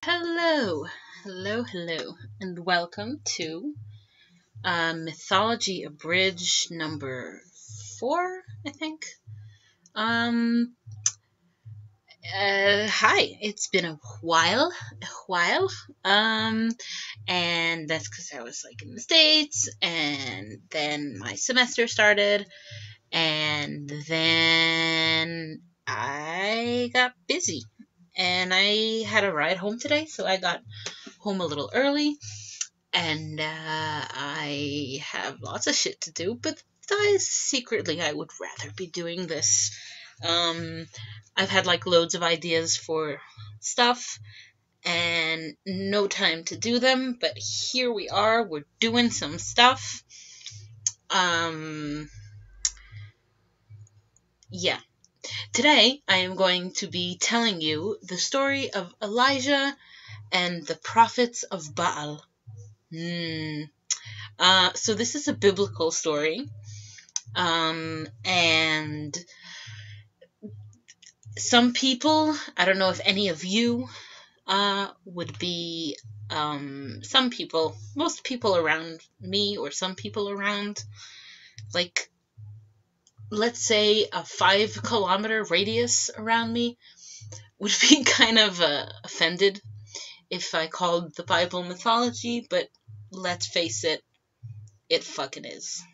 Hello, hello, and welcome to Mythology Abridged number 4, I think. Um, Hi, it's been a while, and that's because I was in the States, and then my semester started, and then I got busy, and I had a ride home today, so I got home a little early, and I have lots of shit to do, but secretly I would rather be doing this. I've had loads of ideas for stuff and no time to do them, but here we are, we're doing some stuff. Yeah. Today I am going to be telling you the story of Elijah and the prophets of Baal. So this is a biblical story, and some people, I don't know if any of you would be, most people around me, or some people around, let's say a 5-kilometer radius around me, would be kind of offended if I called the Bible mythology, but let's face it, it fucking is.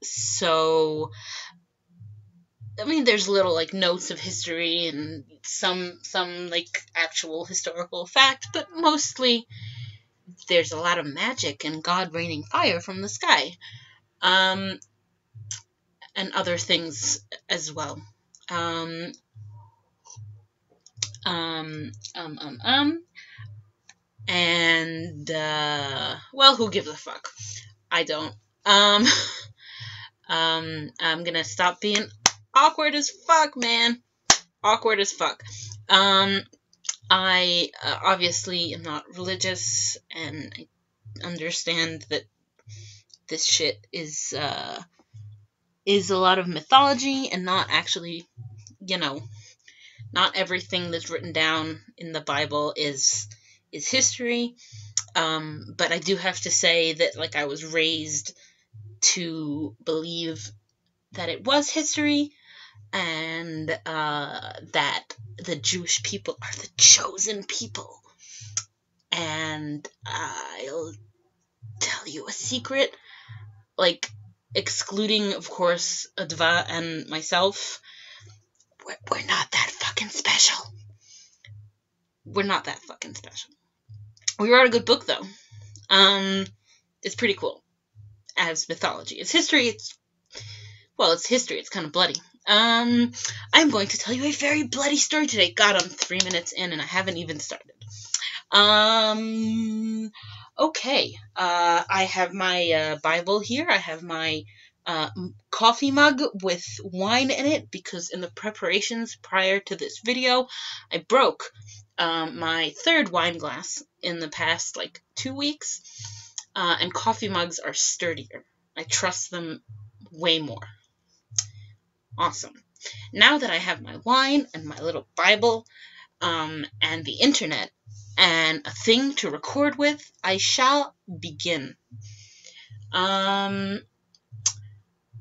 So, I mean, there's little notes of history and some actual historical fact, but mostly there's a lot of magic and God raining fire from the sky, and other things as well. And well, who gives a fuck? I don't. I'm gonna stop being awkward as fuck, man. Awkward as fuck. I obviously am not religious, and I understand that this shit is a lot of mythology and not actually, not everything that's written down in the Bible is history. But I do have to say that I was raised to believe that it was history, and that the Jewish people are the chosen people. And I'll tell you a secret, excluding, of course, Adva and myself, we're not that fucking special. We're not that fucking special. We wrote a good book, though. It's pretty cool. As mythology. It's history, it's history, it's kind of bloody. I'm going to tell you a very bloody story today. God, I'm 3 minutes in and I haven't even started. Okay. I have my Bible here. I have my coffee mug with wine in it, because in the preparations prior to this video, I broke my 3rd wine glass in the past 2 weeks, and coffee mugs are sturdier. I trust them way more. Awesome. Now that I have my wine and my little Bible, and the internet, and a thing to record with, I shall begin.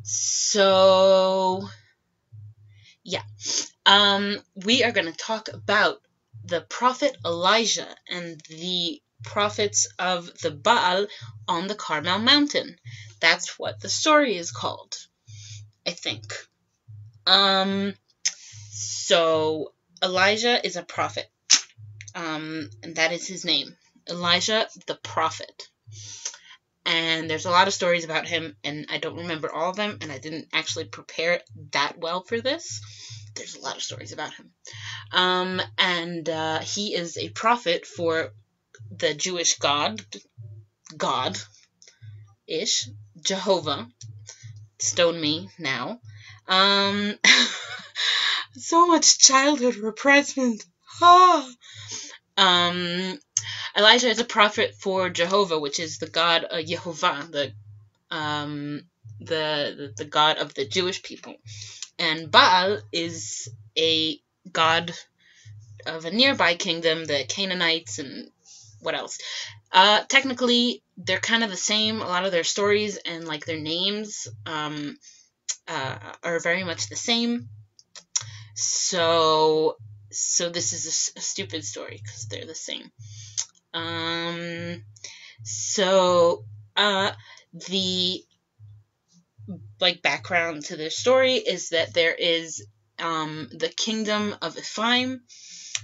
So, yeah. We are going to talk about the prophet Elijah and the prophets of the Baal on the Carmel Mountain. That's what the story is called, I think. So Elijah is a prophet, and that is his name, Elijah the prophet. And there's a lot of stories about him, and I don't remember all of them, and I didn't actually prepare that well for this. There's a lot of stories about him. And he is a prophet for the Jewish God-ish, Jehovah. Stone me now. So much childhood repressment. Elijah is a prophet for Jehovah, which is the God Yehovah, the God of the Jewish people, and Baal is a god of a nearby kingdom, the Canaanites, and what else? Technically, they're kind of the same. A lot of their stories and like their names are very much the same. So this is a stupid story because they're the same. The like background to their story is that there is the kingdom of Ephraim.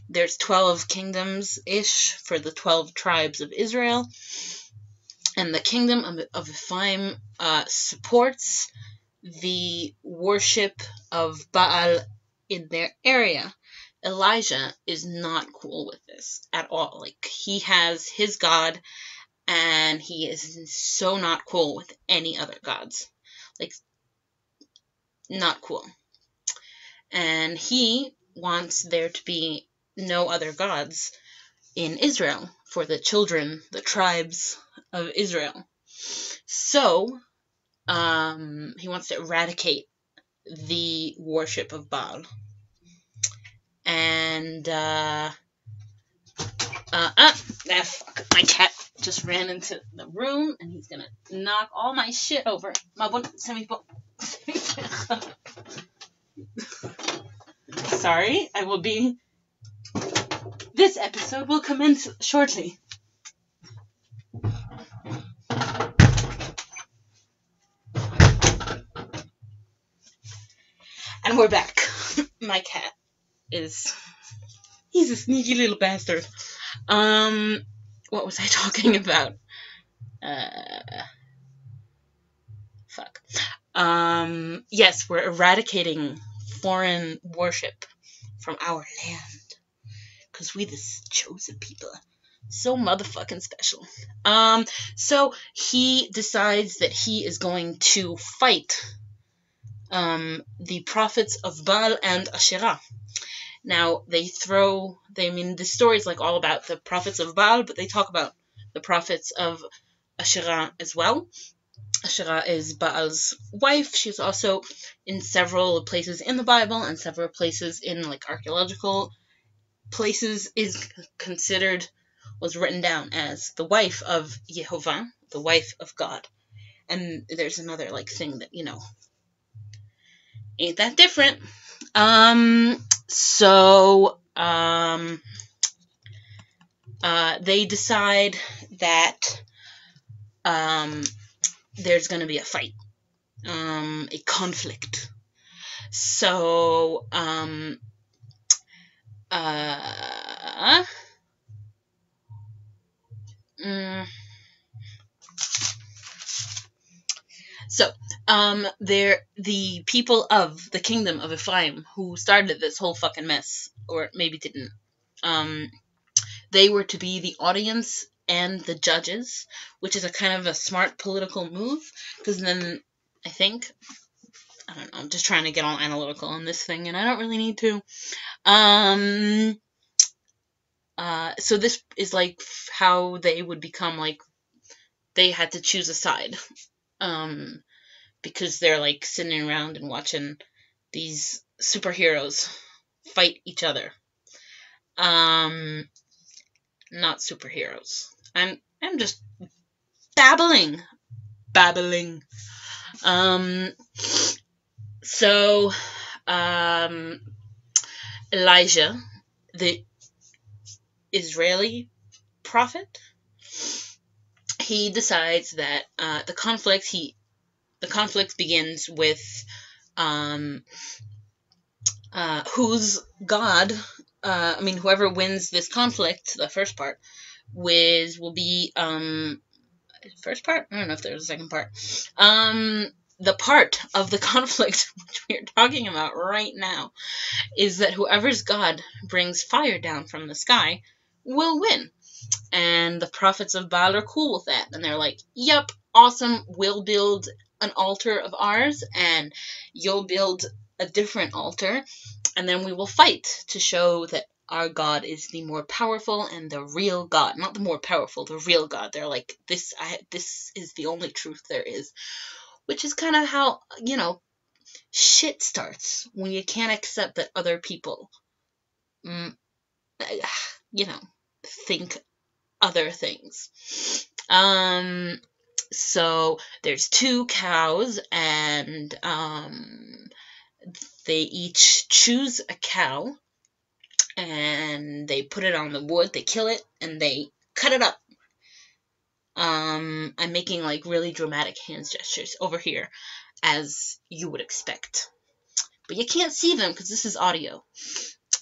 There's 12 kingdoms-ish for the 12 tribes of Israel. And the kingdom of Ephraim supports the worship of Baal in their area. Elijah is not cool with this at all. Like, he has his God, and he is so not cool with any other gods. Like, not cool. And he wants there to be no other gods in Israel for the children, the tribes of Israel. So, he wants to eradicate the worship of Baal. And, fuck, my cat just ran into the room, and he's gonna knock all my shit over. Sorry, this episode will commence shortly. And we're back. My cat he's a sneaky little bastard. What was I talking about? Fuck. Yes, we're eradicating foreign worship from our land. Because we the chosen people. So motherfucking special. So he decides that he is going to fight the prophets of Baal and Asherah. Now, the story is like all about the prophets of Baal, but they talk about the prophets of Asherah as well. Asherah is Baal's wife. She's also in several places in the Bible and several places in like archaeological places was written down as the wife of Yehovah, the wife of God. And there's another like thing that, ain't that different. They decide that there's going to be a fight, a conflict. So, they're the people of the kingdom of Ephraim who started this whole fucking mess, or maybe didn't. They were to be the audience and the judges, which is a kind of a smart political move, because then I don't know, I'm just trying to get all analytical on this thing, and I don't really need to. So this is like how they would become like, they had to choose a side. Because they're like sitting around and watching these superheroes fight each other. Not superheroes. I'm just babbling. Elijah, the Israeli prophet, he decides that the conflict begins with whose God, whoever wins this conflict, the first part, will be, first part? I don't know if there's a second part. The part of the conflict which we are talking about right now is that whoever's God brings fire down from the sky will win. And the prophets of Baal are cool with that. And they're like, yep, awesome, we'll build an altar of ours, and you'll build a different altar, and then we will fight to show that our God is the more powerful and the real God. Not the more powerful, the real God. They're like, this is the only truth there is. Which is kind of how, shit starts. When you can't accept that other people you know, think other things. So there's 2 cows, and they each choose a cow, and they put it on the wood, they kill it, and they cut it up. I'm making like really dramatic hand gestures over here, as you would expect. But you can't see them because this is audio.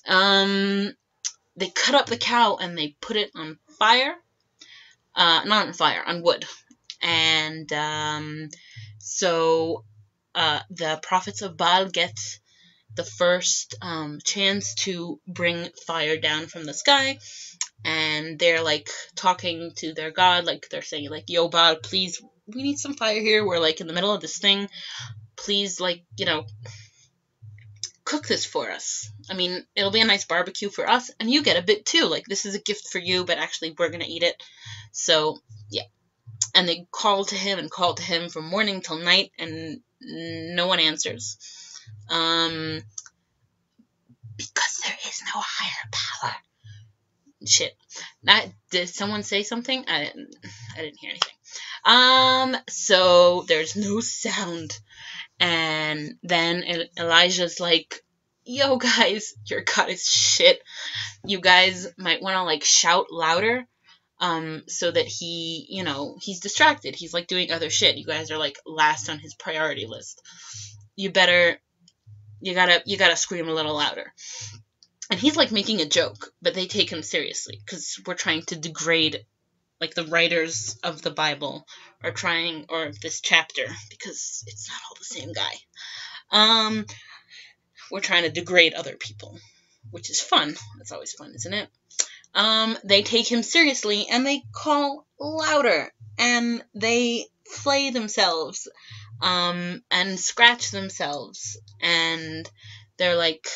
They cut up the cow and they put it on fire. Not on fire, on wood. And so the prophets of Baal get the first chance to bring fire down from the sky. And they're like talking to their god, like they're saying like, yo, Baal, please, we need some fire here. We're like in the middle of this thing. Please, like, you know, cook this for us. I mean, it'll be a nice barbecue for us, and you get a bit too. Like, this is a gift for you, but actually we're gonna eat it. So, yeah. And they call to him and call to him from morning till night, and no one answers. Because there is no higher power. Shit. Did someone say something? I didn't hear anything. So there's no sound. And then Elijah's like, yo, guys, your God is shit. You guys might want to, like, shout louder, so that he, you know, he's distracted. He's, like, doing other shit. You guys are, like, last on his priority list. You gotta scream a little louder. And he's, like, making a joke, but they take him seriously, because we're trying to degrade, like, the writers of the Bible are trying, or this chapter, because it's not all the same guy. We're trying to degrade other people, which is fun. That's always fun, isn't it? They take him seriously, and they call louder, and they flay themselves, and scratch themselves, and they're like,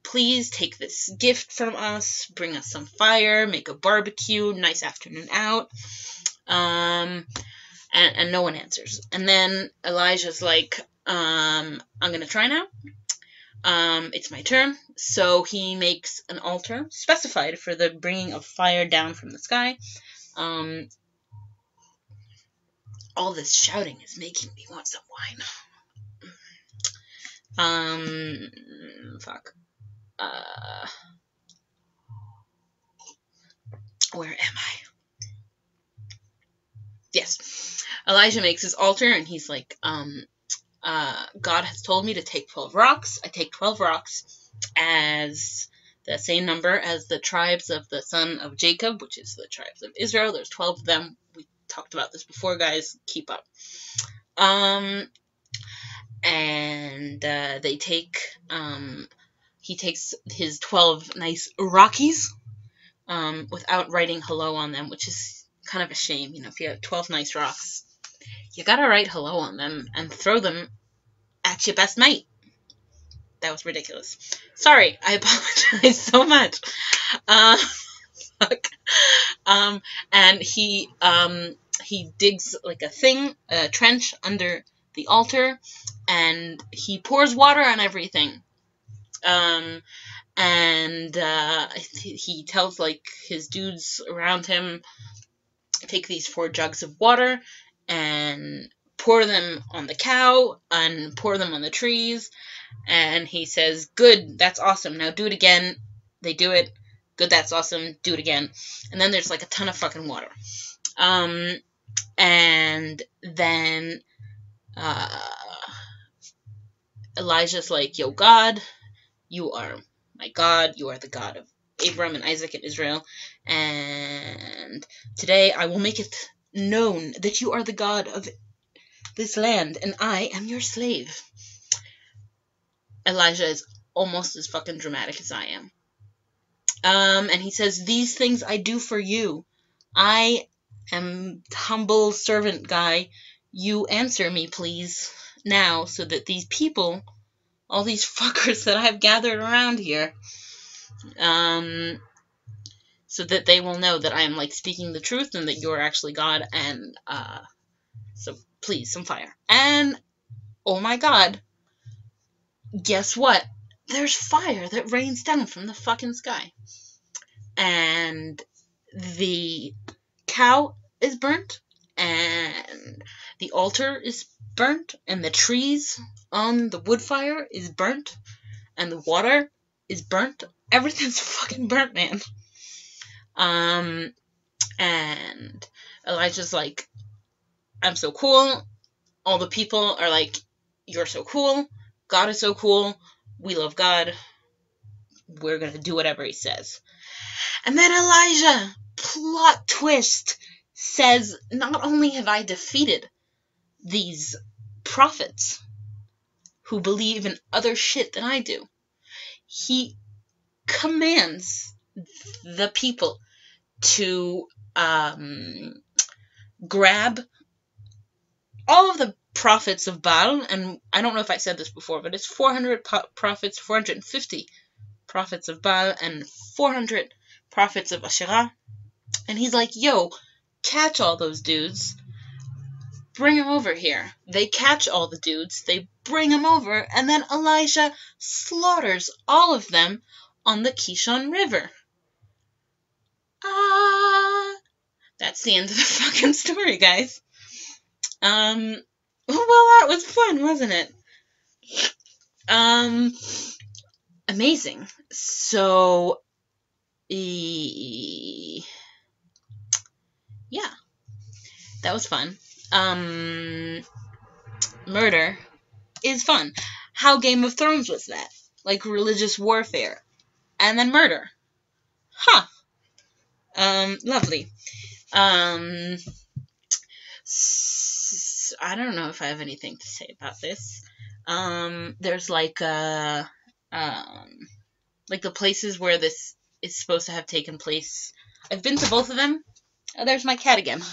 please take this gift from us, bring us some fire, make a barbecue, nice afternoon out. And no one answers. And then Elijah's like, I'm gonna try now. It's my turn. So he makes an altar specified for the bringing of fire down from the sky. All this shouting is making me want some wine. Fuck. Where am I? Yes. Elijah makes his altar, and he's like, God has told me to take 12 rocks. I take 12 rocks as the same number as the tribes of the son of Jacob, which is the tribes of Israel. There's 12 of them. We talked about this before, guys. Keep up. And they take, he takes his 12 nice Rockies, without writing hello on them, which is kind of a shame. You know, if you have 12 nice rocks, you gotta write hello on them and throw them at your best mate. That was ridiculous. Sorry, I apologize so much. Fuck. And he digs like a trench under the altar, and he pours water on everything. And he tells like his dudes around him, take these 4 jugs of water and pour them on the cow and pour them on the trees. And he says, good, that's awesome, now do it again. They do it. Good, that's awesome, do it again. And then there's like a ton of fucking water. And then Elijah's like, yo, God, you are my God. You are the God of Abraham and Isaac and Israel. And today I will make it known that you are the God of this land, and I am your slave. Elijah is almost as fucking dramatic as I am. And he says, these things I do for you. I am humble servant guy. You answer me, please, now, so that these people, all these fuckers that I've gathered around here, so that they will know that I am, like, speaking the truth and that you're actually God, and, so please, some fire. And, oh my God, guess what? There's fire that rains down from the fucking sky. and the cow is burnt, and the altar is burnt, and the trees on the wood fire is burnt, and the water is burnt. Everything's fucking burnt, man. And Elijah's like, I'm so cool. All the people are like, you're so cool. God is so cool. We love God. We're gonna do whatever he says. And then Elijah, plot twist, says, not only have I defeated these prophets who believe in other shit than I do, he commands the people to grab all of the prophets of Baal, and I don't know if I said this before, but it's 400 prophets, 450 prophets of Baal, and 400 prophets of Asherah. And he's like, yo, catch all those dudes, bring them over here. They catch all the dudes, they bring them over, and then Elijah slaughters all of them on the Kishon River. That's the end of the fucking story, guys. Well, that was fun, wasn't it? Amazing. So, yeah, that was fun. Murder is fun. How Game of Thrones was that? Like religious warfare. And then murder. Huh. Lovely. I don't know if I have anything to say about this. There's like the places where this is supposed to have taken place. I've been to both of them. Oh, there's my cat again.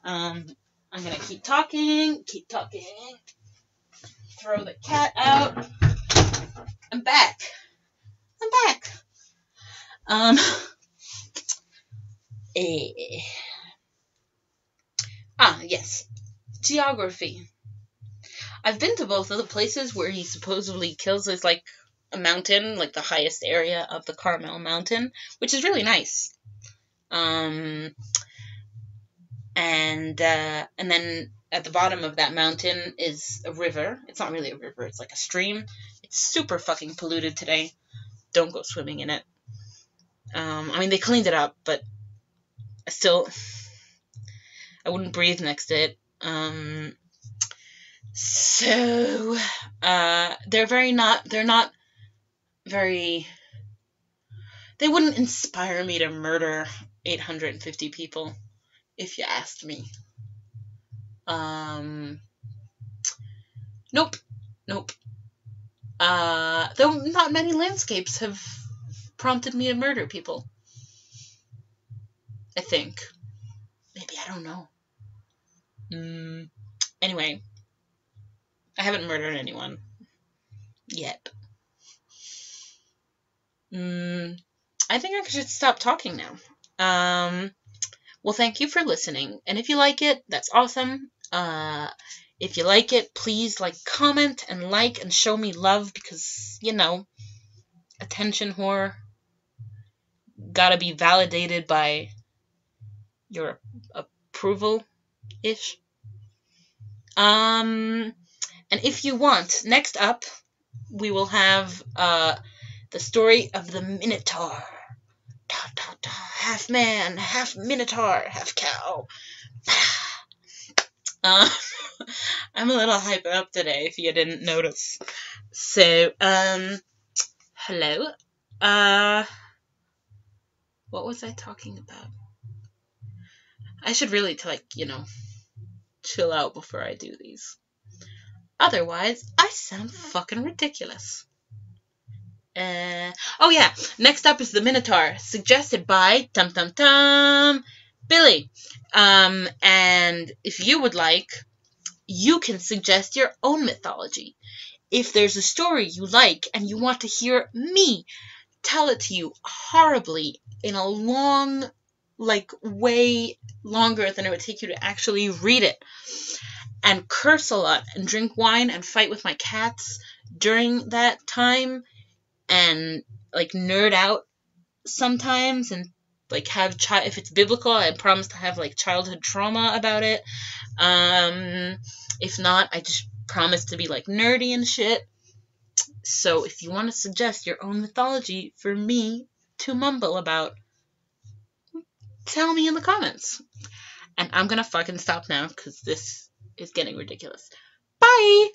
I'm gonna keep talking. Throw the cat out. I'm back. Yes. Geography. I've been to both of the places where he supposedly kills. There's like a mountain, like the highest area of the Carmel Mountain, which is really nice. And then at the bottom of that mountain is a river. It's not really a river, it's like a stream. It's super fucking polluted today. Don't go swimming in it. I mean, they cleaned it up, but I wouldn't breathe next to it. They're not very, they wouldn't inspire me to murder 850 people, if you asked me. Nope. Though not many landscapes have prompted me to murder people. I think. Maybe, I don't know. Anyway, I haven't murdered anyone yet. I think I should stop talking now. Well, thank you for listening. And if you like it, that's awesome. If you like it, please comment and show me love, because, attention whore. Gotta be validated by your approval-ish. And if you want, next up, we will have the story of the Minotaur. Half man, half Minotaur, half cow. I'm a little hyped up today, if you didn't notice. So, hello. What was I talking about? I should really, chill out before I do these. Otherwise, I sound fucking ridiculous. Oh yeah, next up is the Minotaur, suggested by Billy. And if you would like, you can suggest your own mythology. If there's a story you like and you want to hear me tell it to you horribly in a long, way longer than it would take you to actually read it, and curse a lot and drink wine and fight with my cats during that time, and nerd out sometimes and like have if it's biblical, I promise to have like childhood trauma about it. If not, I just promise to be like nerdy and shit. So if you want to suggest your own mythology for me to mumble about, tell me in the comments. And I'm gonna fucking stop now because this is getting ridiculous. Bye!